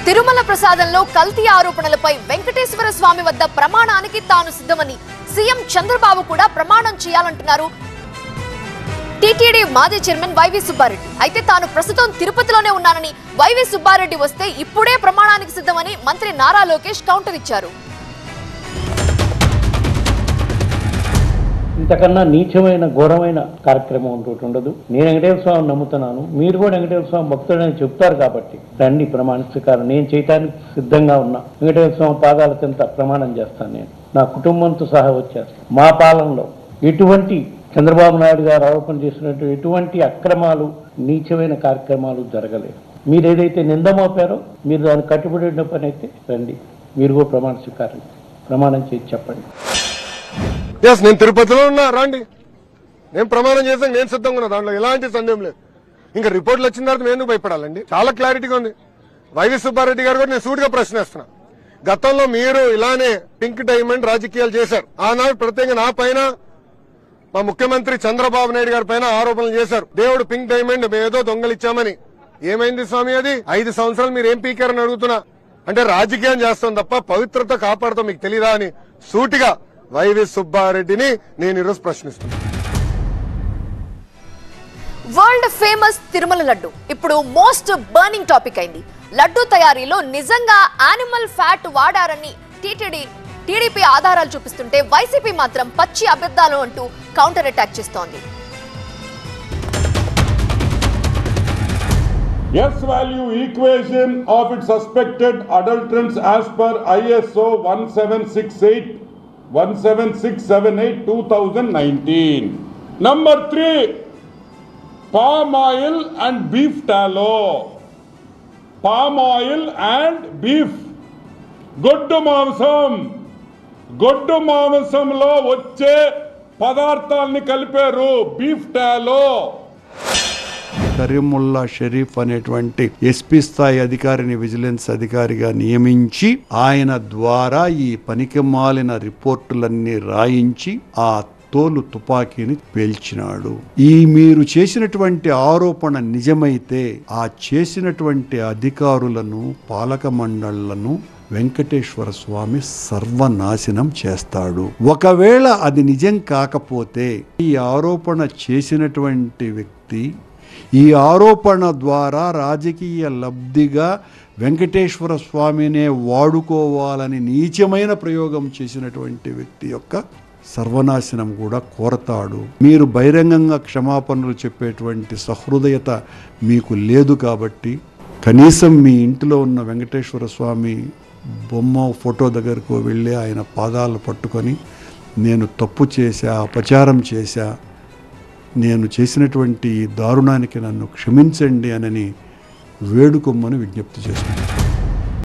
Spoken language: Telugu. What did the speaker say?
తిరుమల ప్రసాదంలో కల్తీ ఆరోపణలపై వెంకటేశ్వర స్వామి వద్ద ప్రమాణానికి తాను సిద్ధమని సీఎం చంద్రబాబు కూడా ప్రమాణం చేయాలంటున్నారు టీటీడీ మాజీ చైర్మన్ వైవి సుబ్బారెడ్డి. అయితే తాను ప్రస్తుతం తిరుపతిలోనే ఉన్నానని, వైవి సుబ్బారెడ్డి వస్తే ఇప్పుడే ప్రమాణానికి సిద్ధమని మంత్రి నారా లోకేష్ కౌంటర్ ఇచ్చారు. ఇంతకన్నా నీచమైన ఘోరమైన కార్యక్రమం ఉండదు. నేను వెంకటేశ్వర స్వామిని నమ్ముతున్నాను, మీరు కూడా వెంకటేశ్వర స్వామి భక్తుడని చెప్తారు కాబట్టి రండి ప్రమాణ స్వీకారం. నేను చేయడానికి సిద్ధంగా ఉన్నా. వెంకటేశ్వర స్వామి పాదాల కింద ప్రమాణం చేస్తాను. నేను నా కుటుంబంతో సహా వచ్చేస్తాను. మా పాలనలో ఎటువంటి చంద్రబాబు నాయుడు గారు ఆరోపణ చేసినట్టు ఎటువంటి అక్రమాలు నీచమైన కార్యక్రమాలు జరగలేదు. మీరు ఏదైతే నింద మోపారో మీరు దాన్ని కట్టుబడి ఉన్న పని అయితే రండి, మీరు కూడా ప్రమాణం చేసి చెప్పండి. నేను తిరుపతిలో ఉన్నా, రండి. నేను ప్రమాణం చేసాను, నేను సిద్ధంగా ఉన్నా. దాంట్లో ఎలాంటి సందేహం లేదు. ఇంకా రిపోర్ట్లు వచ్చిన తర్వాత నేను ఎందుకు భయపడాలండి? చాలా క్లారిటీగా ఉంది. వైవి సుబ్బారెడ్డి గారు కూడా నేను సూటిగా ప్రశ్నిస్తున్నా. గతంలో మీరు ఇలానే పింక్ డైమండ్ రాజకీయాలు చేశారు. ఆనాడు ప్రత్యేకంగా నా పైన, మా ముఖ్యమంత్రి చంద్రబాబు నాయుడు గారి పైన ఆరోపణలు చేశారు. దేవుడు పింక్ డైమండ్ ఏదో దొంగలిచ్చామని. ఏమైంది స్వామి అది? 5 సంవత్సరాలు మీరు ఏం పీకారని అడుగుతున్నా. అంటే రాజకీయం చేస్తాం తప్ప పవిత్రత కాపాడుతాం మీకు తెలీదా అని సూటిగా వైవి సుబ్బారెడ్డిని నేను ఈరోజు ప్రశ్నిస్తున్నాను. వరల్డ్ ఫేమస్ తిరుమల లడ్డు ఇప్పుడు మోస్ట్ బర్నింగ్ టాపిక్ అయింది. లడ్డు తయారీలో నిజంగా యానిమల్ ఫ్యాట్ వాడారని టీడీపీ ఆధారాలు చూపిస్తుంటే వైసీపీ మాత్రం పచ్చి అబద్ధాలు అంటూ కౌంటర్ అటాక్ చేస్తోంది. S value equation of its suspected adulterants as per ISO 17678 2019. Number 3, palm oil and beef tallow. Palm oil and beef. గొడ్డు మాంసంలో వచ్చే పదార్థాలని కలిపారు. బీఫ్ టాలో. కరీముల్లా షరీఫ్ అనేటువంటి ఎస్పీ స్థాయి అధికారిని విజిలెన్స్ అధికారిగా నియమించి ఆయన ద్వారా ఈ పనికిమాలిన రిపోర్టులన్నీ రాయించి ఆ తోలు తుపాకీని పేల్చినాడు. మీరు చేసినటువంటి ఆరోపణ నిజమైతే ఆ చేసినటువంటి అధికారులను, పాలక మండళ్లను వెంకటేశ్వర స్వామి సర్వనాశనం చేస్తాడు. ఒకవేళ అది నిజం కాకపోతే ఈ ఆరోపణ చేసినటువంటి వ్యక్తి ఈ ఆరోపణ ద్వారా రాజకీయ లబ్ధిగా వెంకటేశ్వర స్వామినే వాడుకోవాలని నీచమైన ప్రయోగం చేసినటువంటి వ్యక్తి యొక్క సర్వనాశనం కూడా కోరతాడు. మీరు బహిరంగంగా క్షమాపణలు చెప్పేటువంటి సహృదయత మీకు లేదు కాబట్టి కనీసం మీ ఇంటిలో ఉన్న వెంకటేశ్వర స్వామి బొమ్మ ఫోటో దగ్గరకు వెళ్ళి ఆయన పాదాలు పట్టుకొని నేను తప్పు చేశా, అపచారం చేశా, నేను చేసినటువంటి దారుణానికి నన్ను క్షమించండి అని వేడుకోమని విజ్ఞప్తి చేస్తున్నాను.